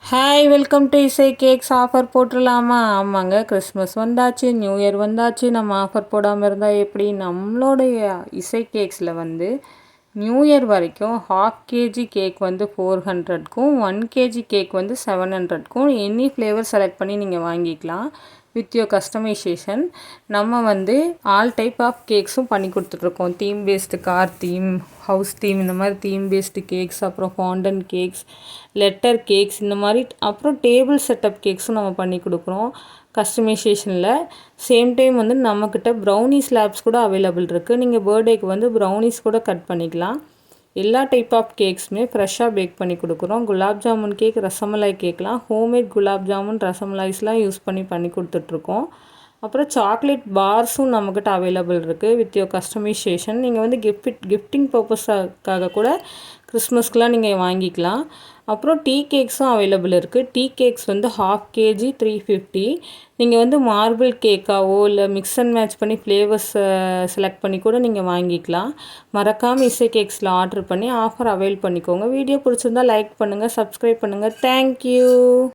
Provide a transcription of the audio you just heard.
Hi welcome to இசை cakes. Offer போட்டுடலாமா? ஆமாங்க, Christmas வந்தாச்சு, நியூ இயர் வந்தாச்சு. நம்ம ஆஃபர் போடாமல் இருந்தால் எப்படி? நம்மளுடைய இசை கேக்ஸில் வந்து நியூ இயர் வரைக்கும் ஹாஃப் கேஜி கேக் வந்து 400க்கும் 1 கேஜி கேக் வந்து 700க்கும் எனி ஃப்ளேவர் செலக்ட் பண்ணி நீங்கள் வாங்கிக்கலாம் வித் யோர் கஸ்டமைசேஷன். நம்ம வந்து ஆல் டைப் ஆஃப் கேக்ஸும் பண்ணி கொடுத்துட்ருக்கோம். Theme based car theme, house theme, இந்த மாதிரி தீம் பேஸ்டு கேக்ஸ், அப்புறம் ஃபாண்டன் கேக்ஸ், லெட்டர் கேக்ஸ், இந்த மாதிரி அப்புறம் டேபிள் செட்டப் கேக்ஸும் நம்ம பண்ணி கொடுக்குறோம் கஸ்டமைசேஷனில். சேம் டைம் வந்து நம்மக்கிட்ட ப்ரௌனிஸ் லேப்ஸ் கூட அவைலபிள் இருக்குது. நீங்கள் பர்த்டேக்கு வந்து ப்ரௌனிஸ் கூட கட் பண்ணிக்கலாம். எல்லா டைப் ஆஃப் கேக்ஸுமே ஃப்ரெஷ்ஷாக பேக் பண்ணி கொடுக்குறோம். குலாப் ஜாமுன் கேக், ரசமலாய் கேக்லாம் ஹோம்மேட் குலாப் ஜாமுன் ரசமலாய்ஸ்லாம் யூஸ் பண்ணி கொடுத்துட்ருக்கோம். அப்புறம் சாக்லேட் பார்ஸும் நம்மக்கிட்ட அவைலபிள் இருக்குது வித் யோர் கஸ்டமைசேஷன். நீங்கள் வந்து கிஃப்டிங் பர்பஸாக கூட கிறிஸ்மஸ்க்கெலாம் நீங்கள் வாங்கிக்கலாம். அப்புறம் டீ கேக்ஸும் அவைலபிள் இருக்குது. டீ கேக்ஸ் வந்து ஹாஃப் கேஜி 350. நீங்கள் வந்து மார்பிள் கேக்காவோ இல்லை மிக்ஸ் அண்ட் மேட்ச் பண்ணி ஃப்ளேவர்ஸ் செலக்ட் பண்ணி கூட நீங்கள் வாங்கிக்கலாம். மறக்காமல் இசை கேக்ஸில் ஆர்டர் பண்ணி ஆஃபர் அவைல் பண்ணிக்கோங்க. வீடியோ பிடிச்சிருந்தால் லைக் பண்ணுங்கள், சப்ஸ்கிரைப் பண்ணுங்கள். தேங்க்யூ.